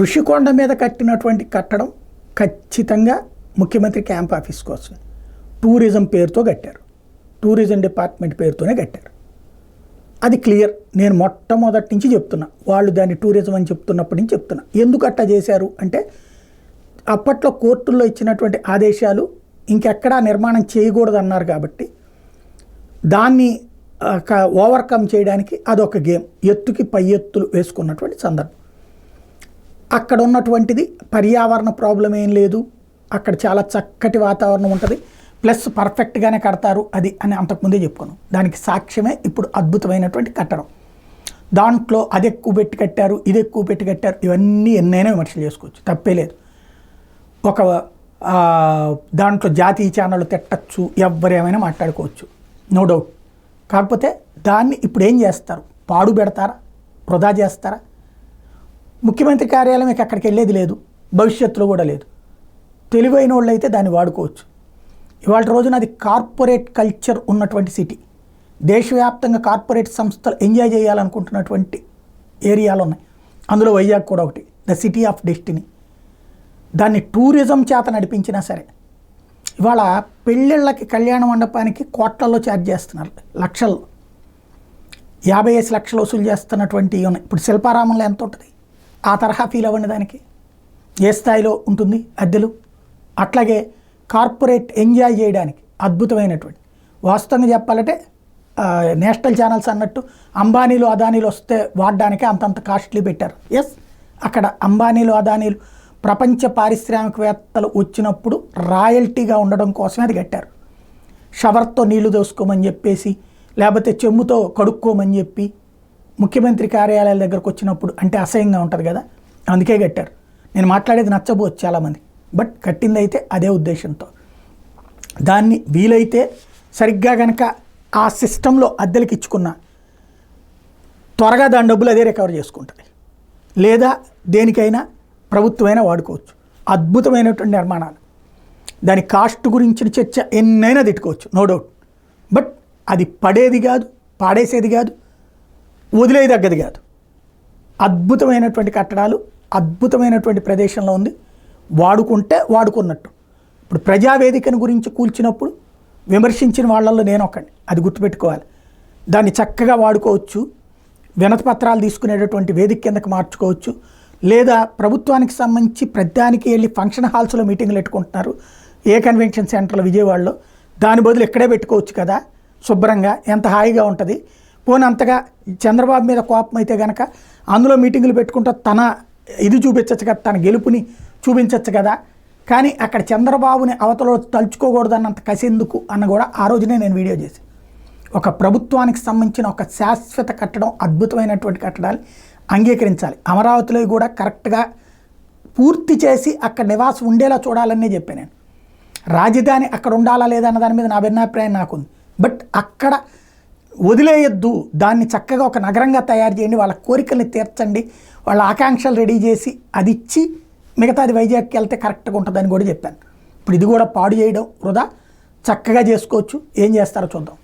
ఋషికొండ మీద కట్టినటువంటి కట్టడం ఖచ్చితంగా ముఖ్యమంత్రి క్యాంప్ ఆఫీస్ కోసం టూరిజం పేరుతో కట్టారు. టూరిజం డిపార్ట్మెంట్ పేరుతోనే కట్టారు. అది క్లియర్. నేను మొట్టమొదటి నుంచి చెప్తున్నా, వాళ్ళు దాన్ని టూరిజం అని చెప్తున్నప్పటి నుంచి చెప్తున్నా. ఎందుకు అట్టా చేశారు అంటే, అప్పట్లో కోర్టుల్లో ఇచ్చినటువంటి ఆదేశాలు ఇంకెక్కడా నిర్మాణం చేయకూడదు అన్నారు కాబట్టి దాన్ని ఓవర్కమ్ చేయడానికి అదొక గేమ్. ఎత్తుకి పై ఎత్తులు వేసుకున్నటువంటి సందర్భం. అక్కడ ఉన్నటువంటిది పర్యావరణ ప్రాబ్లం ఏం లేదు, అక్కడ చాలా చక్కటి వాతావరణం ఉంటుంది, ప్లస్ పర్ఫెక్ట్గానే కడతారు అది అని అంతకుముందే చెప్పుకున్నాం. దానికి సాక్ష్యమే ఇప్పుడు అద్భుతమైనటువంటి కట్టడం. దాంట్లో అది ఎక్కువ పెట్టి కట్టారు, ఇది ఎక్కువ పెట్టి కట్టారు, ఇవన్నీ ఎన్నైనా విమర్శలు చేసుకోవచ్చు, తప్పే లేదు. ఒక దాంట్లో జాతీయ ఛానళ్ళు తిట్టచ్చు, ఎవరేమైనా మాట్లాడుకోవచ్చు, నో డౌట్. కాకపోతే దాన్ని ఇప్పుడు ఏం చేస్తారు? పాడు పెడతారా? వృధా చేస్తారా? ముఖ్యమంత్రి కార్యాలయం అక్కడికి వెళ్ళేది లేదు, భవిష్యత్తులో కూడా లేదు. తెలివైన వాళ్ళు అయితే దాన్ని వాడుకోవచ్చు. ఇవాళ రోజున అది కార్పొరేట్ కల్చర్ ఉన్నటువంటి సిటీ. దేశవ్యాప్తంగా కార్పొరేట్ సంస్థలు ఎంజాయ్ చేయాలనుకుంటున్నటువంటి ఏరియాలు ఉన్నాయి. అందులో వైజాగ్ కూడా ఒకటి, ద సిటీ ఆఫ్ డెస్టినీ. దాన్ని టూరిజం చేత నడిపించినా సరే, ఇవాళ పెళ్ళిళ్ళకి కళ్యాణ మండపానికి కోట్లలో ఛార్జ్ చేస్తున్నారు, లక్షల్లో, 50 లక్షలు వసూలు చేస్తున్నటువంటి ఉన్నాయి. ఇప్పుడు శిల్పారామంలో ఎంత ఉంటుంది? ఆ తరహా ఫీల్ అవ్వండి దానికి, ఏ స్థాయిలో ఉంటుంది అద్దెలు. అట్లాగే కార్పొరేట్ ఎంజాయ్ చేయడానికి అద్భుతమైనటువంటి, వాస్తవంగా చెప్పాలంటే నేషనల్ ఛానల్స్ అన్నట్టు అంబానీలు అదానీలు వస్తే వాడడానికే అంతంత కాస్ట్లీ పెట్టారు. ఎస్, అక్కడ అంబానీలు అదానీలు ప్రపంచ పారిశ్రామికవేత్తలు వచ్చినప్పుడు రాయల్టీగా ఉండడం కోసమే అది కట్టారు. షవర్తో నీళ్లు దోసుకోమని చెప్పేసి, లేకపోతే చెమ్ముతో కడుక్కోమని చెప్పి ముఖ్యమంత్రి కార్యాలయాల దగ్గరకు వచ్చినప్పుడు అంటే అసహ్యంగా ఉంటుంది కదా, అందుకే కట్టారు. నేను మాట్లాడేది నచ్చబోచ్చు చాలామంది, బట్ కట్టింది అయితే అదే ఉద్దేశంతో. దాన్ని వీలైతే సరిగ్గా కనుక ఆ సిస్టంలో అద్దెలకి ఇచ్చుకున్న త్వరగా దాని డబ్బులు అదే రికవర్ చేసుకుంటుంది, లేదా దేనికైనా ప్రభుత్వమైనా వాడుకోవచ్చు. అద్భుతమైనటువంటి నిర్మాణాలు. దాని కాస్ట్ గురించిన చర్చ ఎన్నైనా తిట్టుకోవచ్చు, నో డౌట్. బట్ అది పడేది కాదు, పాడేసేది కాదు, వదిలేదగ్గది కాదు. అద్భుతమైనటువంటి కట్టడాలు, అద్భుతమైనటువంటి ప్రదేశంలో ఉంది. వాడుకుంటే వాడుకున్నట్టు. ఇప్పుడు ప్రజావేదికను గురించి కూల్చినప్పుడు విమర్శించిన వాళ్ళల్లో నేను ఒకడిని, అది గుర్తుపెట్టుకోవాలి. దాన్ని చక్కగా వాడుకోవచ్చు, వినతి పత్రాలు తీసుకునేటటువంటి వేదిక కిందకి మార్చుకోవచ్చు, లేదా ప్రభుత్వానికి సంబంధించి ప్రతిదానికి వెళ్ళి ఫంక్షన్ హాల్స్లో మీటింగ్లు పెట్టుకుంటున్నారు ఏ కన్వెన్షన్ సెంటర్లో విజయవాడలో, దాని బదులు ఇక్కడే పెట్టుకోవచ్చు కదా శుభ్రంగా, ఎంత హాయిగా ఉంటుంది. పోనీ అంతగా చంద్రబాబు మీద కోపం అయితే కనుక అందులో మీటింగులు పెట్టుకుంటూ తన ఇది చూపించచ్చు కదా, తన గెలుపుని చూపించచ్చు కదా. కానీ అక్కడ చంద్రబాబుని అవతల తలుచుకోకూడదన్నంత కసెందుకు అన్న కూడా ఆ రోజునే నేను వీడియో చేసి, ఒక ప్రభుత్వానికి సంబంధించిన ఒక శాశ్వత కట్టడం, అద్భుతమైనటువంటి కట్టడాలు అంగీకరించాలి. అమరావతిలో కూడా కరెక్ట్గా పూర్తి చేసి అక్కడ నివాసం ఉండేలా చూడాలనే చెప్పాను నేను. రాజధాని అక్కడ ఉండాలా లేదా అన్న దాని మీద నా భిన్నాభిప్రాయం నాకుంది. బట్ అక్కడ వదిలేయొద్దు, దాన్ని చక్కగా ఒక నగరంగా తయారు చేయండి, వాళ్ళ కోరికల్ని తీర్చండి, వాళ్ళ ఆకాంక్షలు రెడీ చేసి అది ఇచ్చి మిగతాది వైజాగ్కి వెళ్తే కరెక్ట్గా ఉంటుందని కూడా చెప్పాను. ఇప్పుడు ఇది కూడా పాడు చేయడం వృధా, చక్కగా చేసుకోవచ్చు. ఏం చేస్తారో చూద్దాం.